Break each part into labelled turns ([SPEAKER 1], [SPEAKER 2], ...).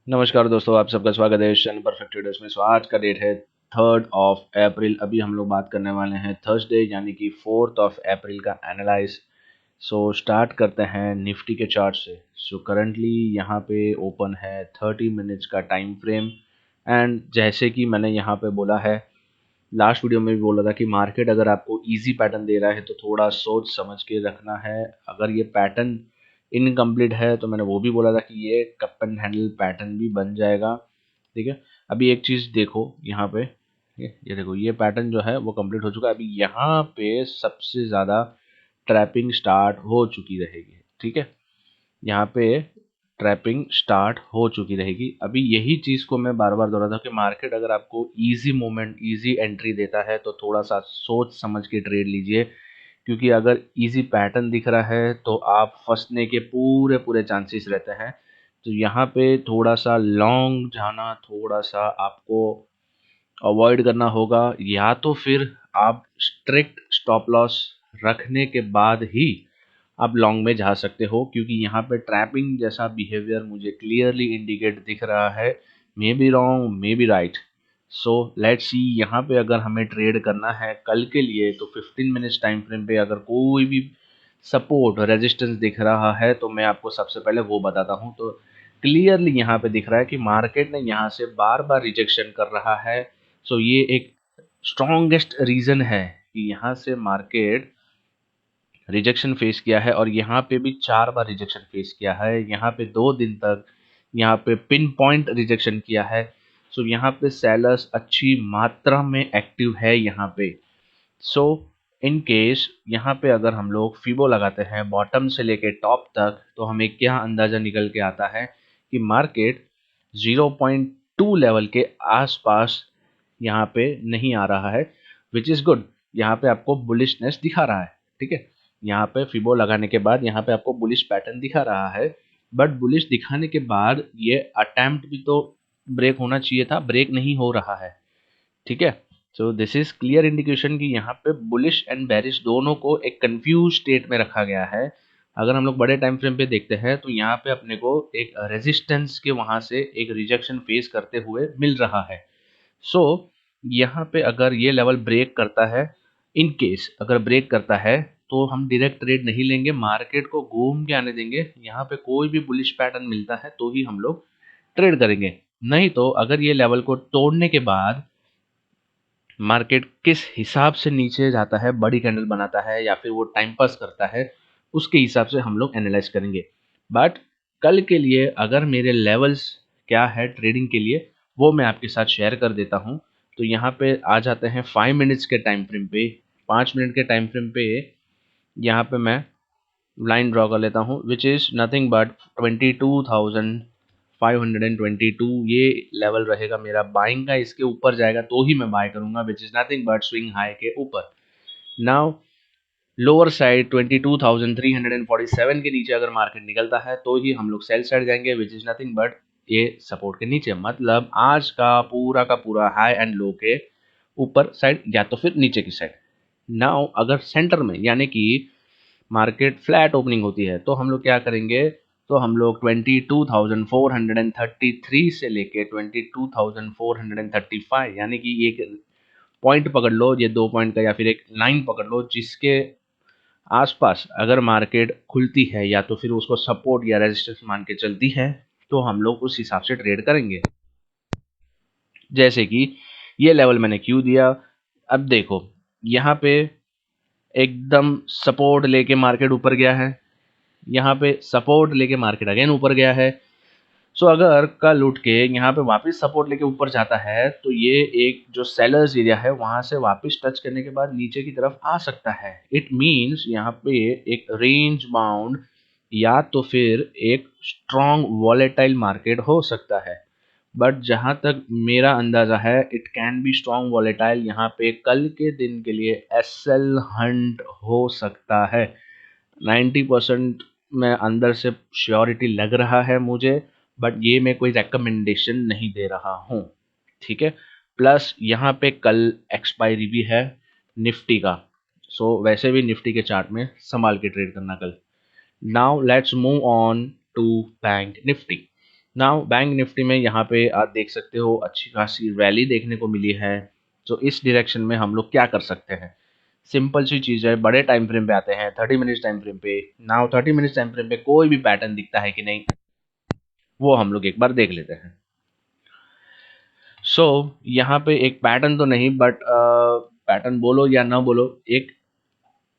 [SPEAKER 1] नमस्कार दोस्तों, आप सबका स्वागत है शन परफेक्ट ट्रेडर्स में। आज का डेट है 3 अप्रैल। अभी हम लोग बात करने वाले हैं थर्सडे यानी कि 4 अप्रैल का एनालाइज। स्टार्ट करते हैं निफ्टी के चार्ट से। करंटली यहाँ पे ओपन है 30 मिनट्स का टाइम फ्रेम। एंड जैसे कि मैंने यहाँ पे बोला है, लास्ट वीडियो में भी बोला था कि मार्केट अगर आपको इजी पैटर्न दे रहा है तो थोड़ा सोच समझ के रखना है। अगर ये पैटर्न इनकम्प्लीट है तो मैंने वो भी बोला था कि ये कप एंड हैंडल पैटर्न भी बन जाएगा। ठीक है, अभी एक चीज़ देखो यहाँ पे, ये देखो, ये पैटर्न जो है वो कंप्लीट हो चुका है। अभी यहाँ पे सबसे ज़्यादा ट्रैपिंग स्टार्ट हो चुकी रहेगी। ठीक है, यहाँ पे ट्रैपिंग स्टार्ट हो चुकी रहेगी। अभी यही चीज़ को मैं बार बार दोहराता हूँ कि मार्केट अगर आपको इजी मूवमेंट, इजी एंट्री देता है तो थोड़ा सा सोच समझ के ट्रेड लीजिए, क्योंकि अगर इजी पैटर्न दिख रहा है तो आप फंसने के पूरे पूरे चांसेस रहते हैं। तो यहाँ पे थोड़ा सा लॉन्ग जाना थोड़ा सा आपको अवॉइड करना होगा, या तो फिर आप स्ट्रिक्ट स्टॉप लॉस रखने के बाद ही आप लॉन्ग में जा सकते हो, क्योंकि यहाँ पे ट्रैपिंग जैसा बिहेवियर मुझे क्लियरली इंडिकेट दिख रहा है। May be wrong, may be right. So let's see, यहाँ पे अगर हमें ट्रेड करना है कल के लिए तो 15 मिनट्स टाइम फ्रेम पे अगर कोई भी सपोर्ट रेजिस्टेंस दिख रहा है तो मैं आपको सबसे पहले वो बताता हूँ। तो क्लियरली यहाँ पे दिख रहा है कि मार्केट ने यहाँ से बार बार रिजेक्शन कर रहा है। ये एक स्ट्रॉन्गेस्ट रीज़न है कि यहाँ से मार्केट रिजेक्शन फेस किया है, और यहाँ पे भी 4 बार रिजेक्शन फेस किया है। यहाँ पे 2 दिन तक यहाँ पे पिन पॉइंट रिजेक्शन किया है। यहाँ पे सेलर्स अच्छी मात्रा में एक्टिव है यहाँ पे। सो इन केस यहाँ पे अगर हम लोग फिबो लगाते हैं बॉटम से लेके टॉप तक, तो हमें क्या अंदाज़ा निकल के आता है कि मार्केट 0.2 लेवल के आसपास यहाँ पे नहीं आ रहा है, विच इज़ गुड। यहाँ पे आपको बुलिशनेस दिखा रहा है। ठीक है, यहाँ पे फिबो लगाने के बाद यहाँ पे आपको बुलिश पैटर्न दिखा रहा है, बट बुलिश दिखाने के बाद ये अटेम्प्ट भी तो ब्रेक होना चाहिए था, ब्रेक नहीं हो रहा है। ठीक है, दिस इज क्लियर इंडिकेशन कि यहाँ पे बुलिश एंड बेरिश दोनों को एक कंफ्यूज स्टेट में रखा गया है। अगर हम लोग बड़े टाइम फ्रेम पे देखते हैं तो यहाँ पे अपने को एक रेजिस्टेंस के वहां से एक रिजेक्शन फेस करते हुए मिल रहा है। यहाँ पे अगर ये लेवल ब्रेक करता है, इन केस अगर ब्रेक करता है, तो हम डायरेक्ट ट्रेड नहीं लेंगे, मार्केट को घूम के आने देंगे। यहाँ पे कोई भी बुलिश पैटर्न मिलता है तो ही हम लोग ट्रेड करेंगे। नहीं तो अगर ये लेवल को तोड़ने के बाद मार्केट किस हिसाब से नीचे जाता है, बड़ी कैंडल बनाता है या फिर वो टाइम पास करता है, उसके हिसाब से हम लोग एनालाइज करेंगे। बट कल के लिए अगर मेरे लेवल्स क्या है ट्रेडिंग के लिए, वो मैं आपके साथ शेयर कर देता हूँ। तो यहाँ पे आ जाते हैं 5 मिनट्स के टाइम फ्रेम पे। 5 मिनट के टाइम फ्रेम पे यहाँ पे मैं लाइन ड्रॉ कर लेता हूँ, विच इज़ नथिंग बट 22,522। ये लेवल रहेगा मेरा बाइंग का, इसके ऊपर जाएगा तो ही मैं बाय करूंगा, which is nothing but swing high के ऊपर। नाउ लोअर साइड 22,347 के नीचे अगर मार्केट निकलता है तो ही हम लोग सेल साइड जाएंगे, विच इज़ नथिंग बट ये सपोर्ट के नीचे। मतलब आज का पूरा हाई एंड लो के ऊपर साइड या तो फिर नीचे की साइड। नाउ अगर सेंटर में यानी कि मार्केट फ्लैट ओपनिंग होती है तो हम लोग क्या करेंगे, तो हम लोग 22,433 से लेके 22,435 यानी कि एक पॉइंट पकड़ लो, ये 2 पॉइंट का, या फिर एक लाइन पकड़ लो जिसके आसपास अगर मार्केट खुलती है या तो फिर उसको सपोर्ट या रेजिस्टेंस मान के चलती है, तो हम लोग उस हिसाब से ट्रेड करेंगे। जैसे कि ये लेवल मैंने क्यों दिया, अब देखो यहाँ पे एकदम सपोर्ट लेके मार्केट ऊपर गया है, यहाँ पे सपोर्ट लेके मार्केट अगेन ऊपर गया है। अगर कल उठ के यहाँ पे वापस सपोर्ट लेके ऊपर जाता है तो ये एक जो सेलर्स एरिया है वहां से वापस टच करने के बाद नीचे की तरफ आ सकता है। इट मींस यहाँ पे एक रेंज बाउंड या तो फिर एक स्ट्रॉन्ग वॉलेटाइल मार्केट हो सकता है। बट जहां तक मेरा अंदाजा है, it can be strong volatile. यहाँ पे कल के दिन के लिए एसएल हंट हो सकता है। 90% में अंदर से श्योरिटी लग रहा है मुझे, बट ये मैं कोई रेकमेंडेशन नहीं दे रहा हूँ। ठीक है, प्लस यहाँ पे कल एक्सपायरी भी है निफ्टी का। वैसे भी निफ्टी के चार्ट में संभाल के ट्रेड करना कल। Now let's move on to bank Nifty. Now bank Nifty में यहाँ पे आप देख सकते हो अच्छी खासी रैली देखने को मिली है। तो इस डायरेक्शन में हम लोग क्या कर सकते हैं, सिंपल सी चीज़ है, बड़े टाइम फ्रेम पे आते हैं 30 मिनट्स टाइम फ्रेम पे। नाउ 30 मिनट्स टाइम फ्रेम पे कोई भी पैटर्न दिखता है कि नहीं, वो हम लोग एक बार देख लेते हैं। सो यहाँ पे एक पैटर्न तो नहीं, बट पैटर्न बोलो या ना बोलो, एक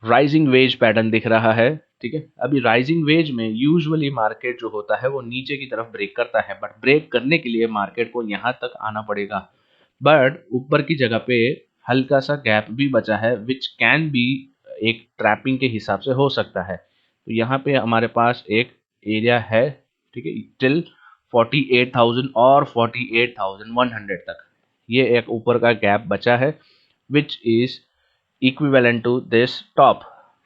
[SPEAKER 1] राइजिंग वेज पैटर्न दिख रहा है। ठीक है, अभी राइजिंग वेज में यूजुअली मार्केट जो होता है वो नीचे की तरफ ब्रेक करता है, बट ब्रेक करने के लिए मार्केट को यहाँ तक आना पड़ेगा। बट ऊपर की जगह पे हल्का सा गैप भी बचा है, विच कैन बी एक ट्रैपिंग के हिसाब से हो सकता है। तो यहाँ पे हमारे पास एक एरिया है, ठीक है, टिल 48,000 और 48,100 तक ये एक ऊपर का गैप बचा है, which is equivalent to this top.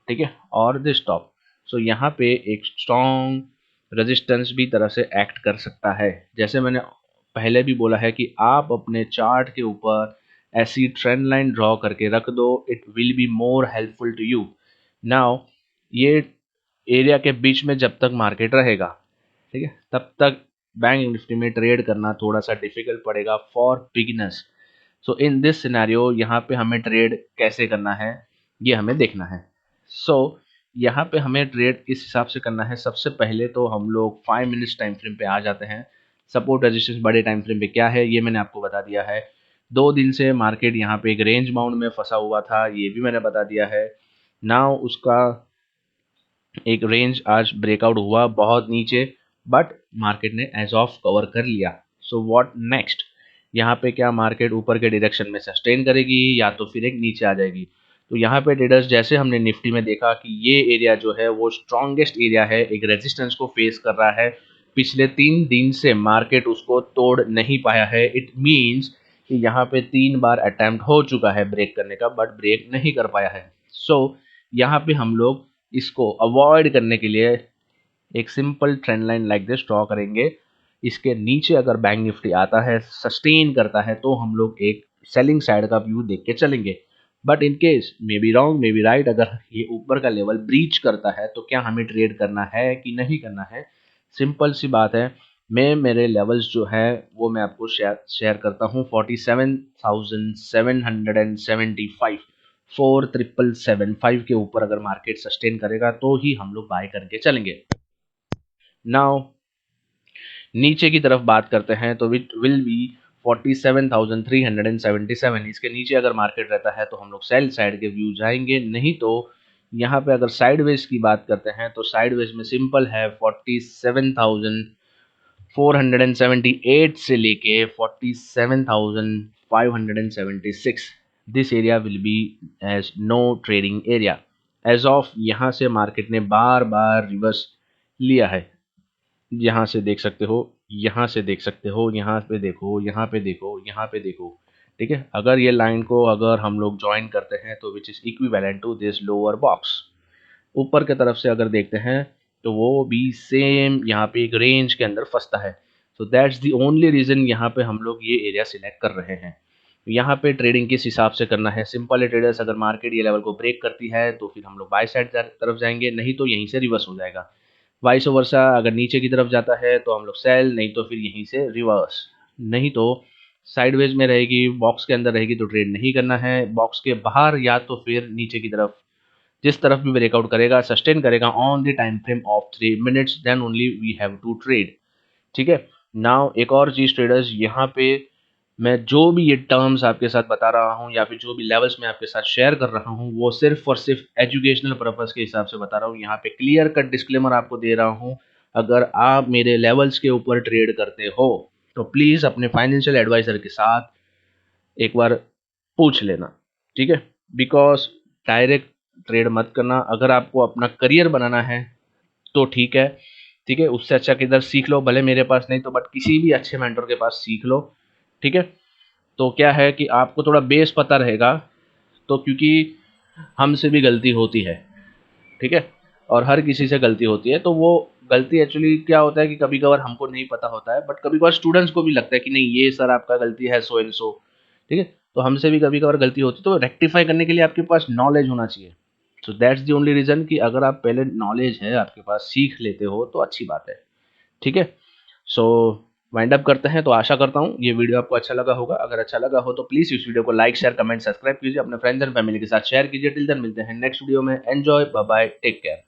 [SPEAKER 1] ठीक है, और दिस टॉप। सो यहाँ पे एक स्ट्रॉन्ग रेजिस्टेंस भी तरह से एक्ट कर सकता है। जैसे मैंने पहले भी बोला है कि आप अपने चार्ट के ऊपर ऐसी ट्रेंड लाइन ड्रॉ करके रख दो, it will be more helpful to you. Now ये एरिया के बीच में जब तक मार्केट रहेगा, ठीक है, तब तक बैंक निफ्टी में ट्रेड करना थोड़ा सा डिफिकल्ट पड़ेगा for beginners. So in this scenario यहाँ पे हमें ट्रेड कैसे करना है ये हमें देखना है। सो यहाँ पे हमें ट्रेड इस हिसाब से करना है, सबसे पहले तो हम लोग 5 मिनट्स टाइम फ्रेम पे आ जाते हैं। सपोर्ट रेजिस्टेंस बड़े टाइम फ्रेम पे क्या है ये मैंने आपको बता दिया है। 2 दिन से मार्केट यहाँ पे एक रेंज बाउंड में फंसा हुआ था, ये भी मैंने बता दिया है। नाउ उसका एक रेंज आज ब्रेकआउट हुआ बहुत नीचे, बट मार्केट ने एज ऑफ कवर कर लिया। सो व्हाट नेक्स्ट, यहाँ पे क्या मार्केट ऊपर के डायरेक्शन में सस्टेन करेगी या तो फिर एक नीचे आ जाएगी। तो यहाँ पे ट्रेडर्स, जैसे हमने निफ्टी में देखा कि ये एरिया जो है वो स्ट्रॉन्गेस्ट एरिया है, एक रेजिस्टेंस को फेस कर रहा है। पिछले 3 दिन से मार्केट उसको तोड़ नहीं पाया है। इट मीन्स कि यहाँ पे 3 बार अटेम्प्ट हो चुका है ब्रेक करने का, बट ब्रेक नहीं कर पाया है। सो यहाँ पे हम लोग इसको अवॉइड करने के लिए एक simple trend line like this draw करेंगे। इसके नीचे अगर बैंक निफ्टी आता है, सस्टेन करता है, तो हम लोग एक सेलिंग साइड का व्यू देख के चलेंगे। But in case may be wrong may be right, अगर ये ऊपर का लेवल ब्रीच करता है तो क्या हमें ट्रेड करना है कि नहीं करना है, सिंपल सी बात है। मैं मेरे लेवल्स जो है वो मैं आपको शेयर करता हूँ। 47,775, 4,775 के ऊपर अगर मार्केट सस्टेन करेगा तो ही हम लोग बाय करके चलेंगे। नाउ नीचे की तरफ बात करते हैं तो इट विल बी 47,377। इसके नीचे अगर मार्केट रहता है तो हम लोग सेल साइड के व्यू जाएंगे, नहीं तो यहाँ पे अगर साइडवेज की बात करते हैं तो साइडवेज में सिंपल है 47,478 से लेके 47,576। This area will be as no trading area. As of यहाँ से मार्केट ने बार बार रिवर्स लिया है। यहाँ से देख सकते हो, यहाँ से देख सकते हो, यहाँ पे देखो, यहाँ पे देखो, यहाँ पे देखो। ठीक है, अगर ये लाइन को अगर हम लोग ज्वाइन करते हैं तो which is equivalent to this lower box. ऊपर की तरफ से अगर देखते हैं तो वो भी सेम यहाँ पे एक रेंज के अंदर फंसता है। So that's the only reason यहाँ पे हम लोग ये एरिया सिलेक्ट कर रहे हैं। यहाँ पे ट्रेडिंग किस हिसाब से करना है, सिंपल है ट्रेडर्स, अगर मार्केट ये लेवल को ब्रेक करती है तो फिर हम लोग बाय साइड तरफ जाएंगे, नहीं तो यहीं से रिवर्स हो जाएगा। वाइस वर्सा, अगर नीचे की तरफ जाता है तो हम लोग सेल, नहीं तो फिर यहीं से रिवर्स। नहीं तो साइडवेज में रहेगी, बॉक्स के अंदर रहेगी तो ट्रेड नहीं करना है। बॉक्स के बाहर या तो फिर नीचे की तरफ जिस तरफ भी ब्रेकआउट करेगा, सस्टेन करेगा on the time frame of 3 minutes, then only we have to trade. ठीक है, नाउ एक और चीज ट्रेडर्स, यहाँ पे मैं जो भी ये टर्म्स आपके साथ बता रहा हूँ या फिर जो भी लेवल्स मैं आपके साथ शेयर कर रहा हूँ वो सिर्फ और सिर्फ एजुकेशनल पर्पस के हिसाब से बता रहा हूँ। यहाँ पे क्लियर कट डिस्क्लेमर आपको दे रहा हूँ, अगर आप मेरे लेवल्स के ऊपर ट्रेड करते हो तो प्लीज़ अपने फाइनेंशियल एडवाइज़र के साथ एक बार पूछ लेना। ठीक है, बिकॉज डायरेक्ट ट्रेड मत करना। अगर आपको अपना करियर बनाना है तो ठीक है, ठीक है, उससे अच्छा किधर सीख लो, भले मेरे पास नहीं तो बट किसी भी अच्छे मेंटर के पास सीख लो। ठीक है, तो क्या है कि आपको थोड़ा बेस पता रहेगा, तो क्योंकि हमसे भी गलती होती है, ठीक है, और हर किसी से गलती होती है। तो वो गलती एक्चुअली क्या होता है कि कभी कभार हमको नहीं पता होता है, बट कभी कभार स्टूडेंट्स को भी लगता है कि नहीं ये सर आपका गलती है सो एंड सो। ठीक है, तो हमसे भी कभी कभार गलती होती है, तो रेक्टिफाई करने के लिए आपके पास नॉलेज होना चाहिए। सो दैट्स द ओनली रीज़न कि अगर आप पहले नॉलेज है आपके पास, सीख लेते हो तो अच्छी बात है। ठीक है, सो वाइंड अप करते हैं। तो आशा करता हूँ ये वीडियो आपको अच्छा लगा होगा। अगर अच्छा लगा हो तो प्लीज़ इस वीडियो को लाइक, शेयर, कमेंट, सब्सक्राइब कीजिए, अपने फ्रेंड्स एंड फैमिली के साथ शेयर कीजिए। टिल देन मिलते हैं नेक्स्ट वीडियो में। Enjoy, bye bye, take care.